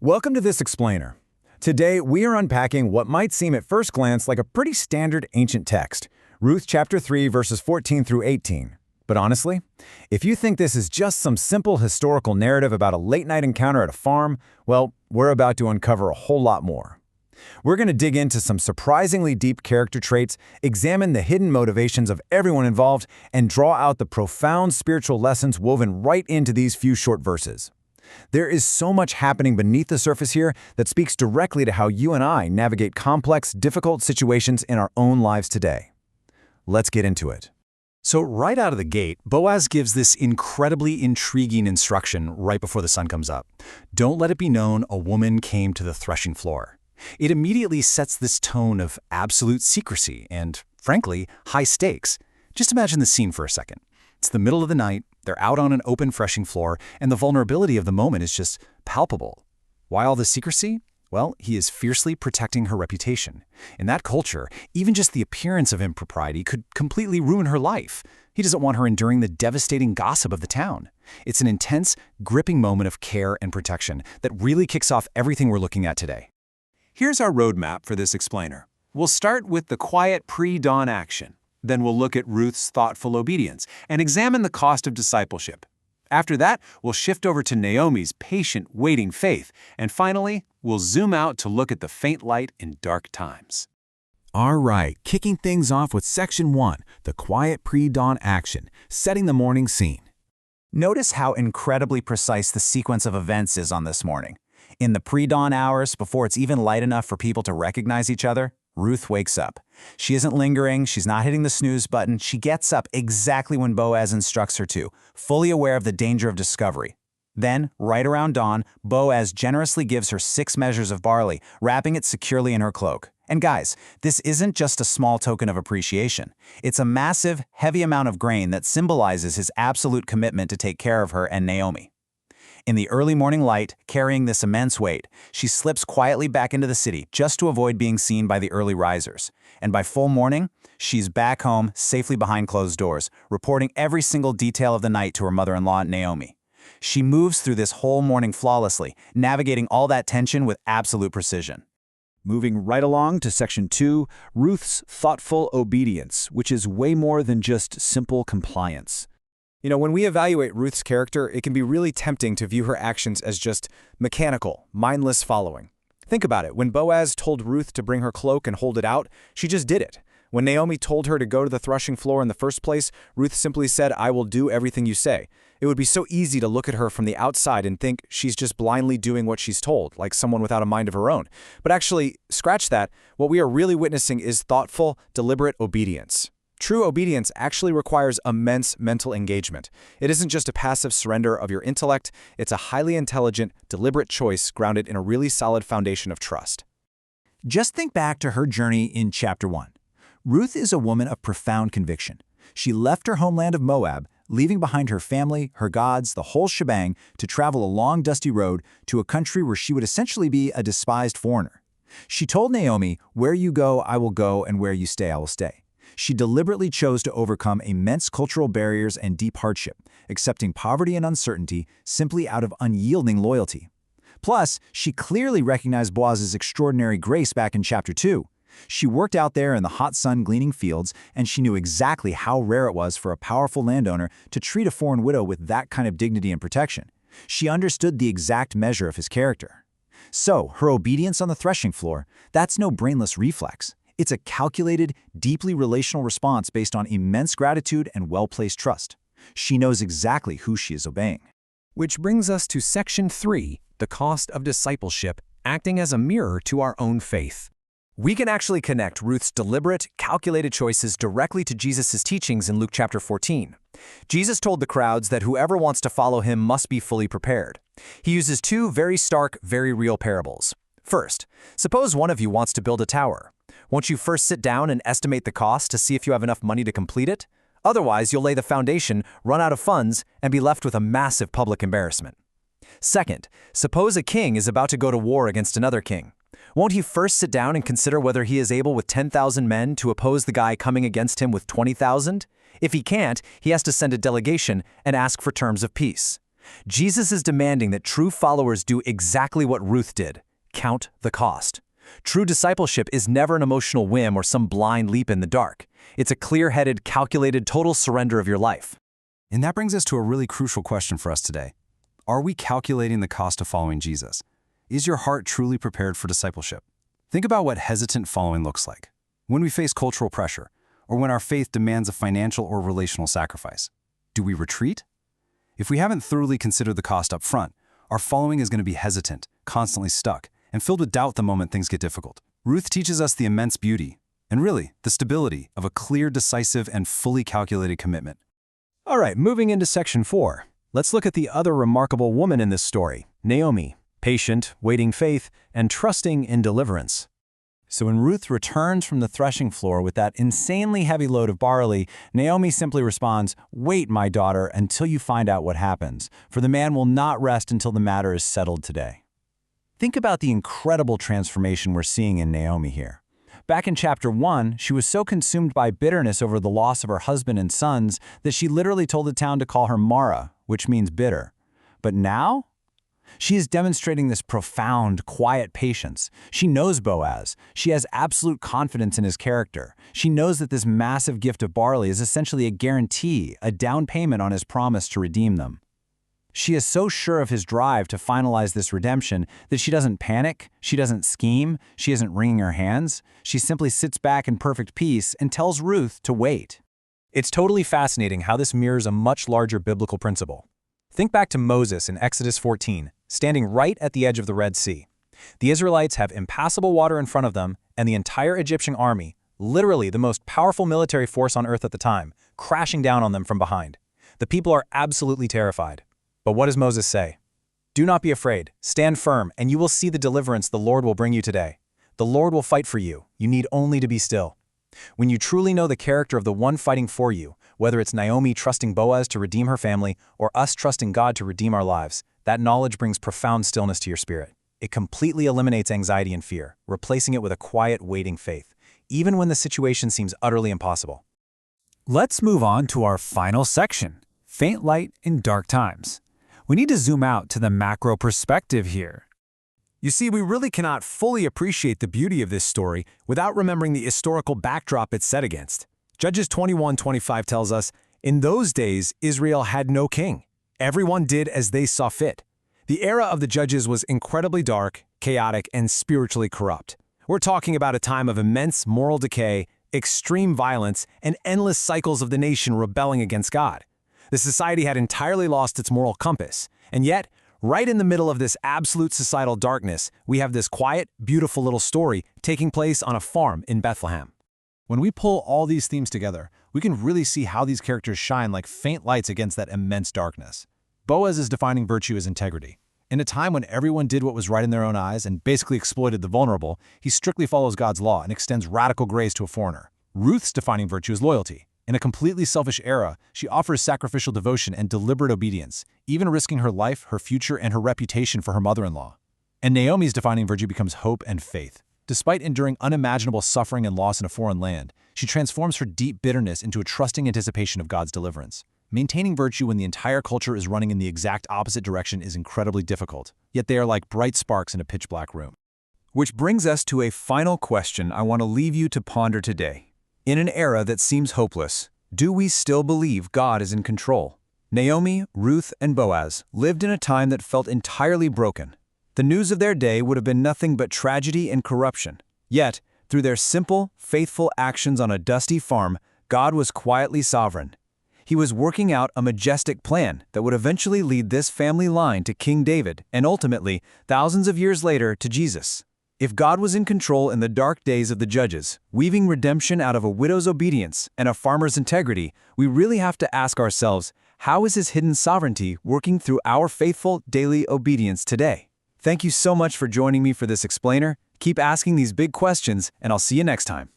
Welcome to This Explainer. Today, we are unpacking what might seem at first glance like a pretty standard ancient text, Ruth chapter 3, verses 14 through 18. But honestly, if you think this is just some simple historical narrative about a late-night encounter at a farm, well, we're about to uncover a whole lot more. We're going to dig into some surprisingly deep character traits, examine the hidden motivations of everyone involved, and draw out the profound spiritual lessons woven right into these few short verses. There is so much happening beneath the surface here that speaks directly to how you and I navigate complex, difficult situations in our own lives today. Let's get into it. So right out of the gate, Boaz gives this incredibly intriguing instruction right before the sun comes up. Don't let it be known a woman came to the threshing floor. It immediately sets this tone of absolute secrecy and, frankly, high stakes. Just imagine the scene for a second. It's the middle of the night, they're out on an open threshing floor, and the vulnerability of the moment is just palpable. Why all the secrecy? Well, he is fiercely protecting her reputation. In that culture, even just the appearance of impropriety could completely ruin her life. He doesn't want her enduring the devastating gossip of the town. It's an intense, gripping moment of care and protection that really kicks off everything we're looking at today. Here's our roadmap for this explainer. We'll start with the quiet pre-dawn action. Then we'll look at Ruth's thoughtful obedience and examine the cost of discipleship. After that, we'll shift over to Naomi's patient, waiting faith. And finally, we'll zoom out to look at the faint light in dark times. All right, kicking things off with Section 1, the quiet pre-dawn action, setting the morning scene. Notice how incredibly precise the sequence of events is on this morning. In the pre-dawn hours, before it's even light enough for people to recognize each other, Ruth wakes up. She isn't lingering, she's not hitting the snooze button, she gets up exactly when Boaz instructs her to, fully aware of the danger of discovery. Then, right around dawn, Boaz generously gives her 6 measures of barley, wrapping it securely in her cloak. And guys, this isn't just a small token of appreciation. It's a massive, heavy amount of grain that symbolizes his absolute commitment to take care of her and Naomi. In the early morning light, carrying this immense weight, she slips quietly back into the city just to avoid being seen by the early risers. And by full morning, she's back home, safely behind closed doors, reporting every single detail of the night to her mother-in-law, Naomi. She moves through this whole morning flawlessly, navigating all that tension with absolute precision. Moving right along to Section 2, Ruth's thoughtful obedience, which is way more than just simple compliance. You know, when we evaluate Ruth's character, it can be really tempting to view her actions as just mechanical, mindless following. Think about it. When Boaz told Ruth to bring her cloak and hold it out, she just did it. When Naomi told her to go to the threshing floor in the first place, Ruth simply said, "I will do everything you say." It would be so easy to look at her from the outside and think she's just blindly doing what she's told, like someone without a mind of her own. But actually, scratch that. What we are really witnessing is thoughtful, deliberate obedience. True obedience actually requires immense mental engagement. It isn't just a passive surrender of your intellect, it's a highly intelligent, deliberate choice grounded in a really solid foundation of trust. Just think back to her journey in chapter 1. Ruth is a woman of profound conviction. She left her homeland of Moab, leaving behind her family, her gods, the whole shebang, to travel a long, dusty road to a country where she would essentially be a despised foreigner. She told Naomi, "Where you go, I will go, and where you stay, I will stay." She deliberately chose to overcome immense cultural barriers and deep hardship, accepting poverty and uncertainty simply out of unyielding loyalty. Plus, she clearly recognized Boaz's extraordinary grace back in chapter 2. She worked out there in the hot sun gleaning fields, and she knew exactly how rare it was for a powerful landowner to treat a foreign widow with that kind of dignity and protection. She understood the exact measure of his character. So, her obedience on the threshing floor, that's no brainless reflex. It's a calculated, deeply relational response based on immense gratitude and well-placed trust. She knows exactly who she is obeying. Which brings us to Section 3, the cost of discipleship, acting as a mirror to our own faith. We can actually connect Ruth's deliberate, calculated choices directly to Jesus' teachings in Luke chapter 14. Jesus told the crowds that whoever wants to follow him must be fully prepared. He uses 2 very stark, very real parables. First, suppose one of you wants to build a tower. Won't you first sit down and estimate the cost to see if you have enough money to complete it? Otherwise, you'll lay the foundation, run out of funds, and be left with a massive public embarrassment. Second, suppose a king is about to go to war against another king. Won't he first sit down and consider whether he is able with 10,000 men to oppose the guy coming against him with 20,000? If he can't, he has to send a delegation and ask for terms of peace. Jesus is demanding that true followers do exactly what Ruth did: count the cost. True discipleship is never an emotional whim or some blind leap in the dark. It's a clear-headed, calculated, total surrender of your life. And that brings us to a really crucial question for us today. Are we calculating the cost of following Jesus? Is your heart truly prepared for discipleship? Think about what hesitant following looks like. When we face cultural pressure, or when our faith demands a financial or relational sacrifice, do we retreat? If we haven't thoroughly considered the cost up front, our following is going to be hesitant, constantly stuck, and filled with doubt the moment things get difficult. Ruth teaches us the immense beauty, and really, the stability of a clear, decisive, and fully calculated commitment. All right, moving into section 4. Let's look at the other remarkable woman in this story, Naomi, patient, waiting faith, and trusting in deliverance. So when Ruth returns from the threshing floor with that insanely heavy load of barley, Naomi simply responds, "Wait, my daughter, until you find out what happens, for the man will not rest until the matter is settled today." Think about the incredible transformation we're seeing in Naomi here. Back in chapter 1, she was so consumed by bitterness over the loss of her husband and sons that she literally told the town to call her Mara, which means bitter. But now, she is demonstrating this profound, quiet patience. She knows Boaz. She has absolute confidence in his character. She knows that this massive gift of barley is essentially a guarantee, a down payment on his promise to redeem them. She is so sure of his drive to finalize this redemption that she doesn't panic, she doesn't scheme, she isn't wringing her hands. She simply sits back in perfect peace and tells Ruth to wait. It's totally fascinating how this mirrors a much larger biblical principle. Think back to Moses in Exodus 14, standing right at the edge of the Red Sea. The Israelites have impassable water in front of them, and the entire Egyptian army, literally the most powerful military force on earth at the time, crashing down on them from behind. The people are absolutely terrified. But what does Moses say? "Do not be afraid, stand firm, and you will see the deliverance the Lord will bring you today. The Lord will fight for you, you need only to be still." When you truly know the character of the one fighting for you, whether it's Naomi trusting Boaz to redeem her family or us trusting God to redeem our lives, that knowledge brings profound stillness to your spirit. It completely eliminates anxiety and fear, replacing it with a quiet, waiting faith, even when the situation seems utterly impossible. Let's move on to our final section, faint light in dark times. We need to zoom out to the macro perspective here. You see, we really cannot fully appreciate the beauty of this story without remembering the historical backdrop it's set against. Judges 21:25 tells us, "In those days, Israel had no king. Everyone did as they saw fit." The era of the judges was incredibly dark, chaotic, and spiritually corrupt. We're talking about a time of immense moral decay, extreme violence, and endless cycles of the nation rebelling against God. The society had entirely lost its moral compass, and yet, right in the middle of this absolute societal darkness, we have this quiet, beautiful little story taking place on a farm in Bethlehem. When we pull all these themes together, we can really see how these characters shine like faint lights against that immense darkness. Boaz's defining virtue is integrity. In a time when everyone did what was right in their own eyes and basically exploited the vulnerable, he strictly follows God's law and extends radical grace to a foreigner. Ruth's defining virtue is loyalty. In a completely selfish era, she offers sacrificial devotion and deliberate obedience, even risking her life, her future, and her reputation for her mother-in-law. And Naomi's defining virtue becomes hope and faith. Despite enduring unimaginable suffering and loss in a foreign land, she transforms her deep bitterness into a trusting anticipation of God's deliverance. Maintaining virtue when the entire culture is running in the exact opposite direction is incredibly difficult, yet they are like bright sparks in a pitch-black room. Which brings us to a final question I want to leave you to ponder today. In an era that seems hopeless, do we still believe God is in control? Naomi, Ruth, and Boaz lived in a time that felt entirely broken. The news of their day would have been nothing but tragedy and corruption. Yet, through their simple, faithful actions on a dusty farm, God was quietly sovereign. He was working out a majestic plan that would eventually lead this family line to King David and ultimately, thousands of years later, to Jesus. If God was in control in the dark days of the judges, weaving redemption out of a widow's obedience and a farmer's integrity, we really have to ask ourselves, how is his hidden sovereignty working through our faithful daily obedience today? Thank you so much for joining me for this explainer. Keep asking these big questions, and I'll see you next time.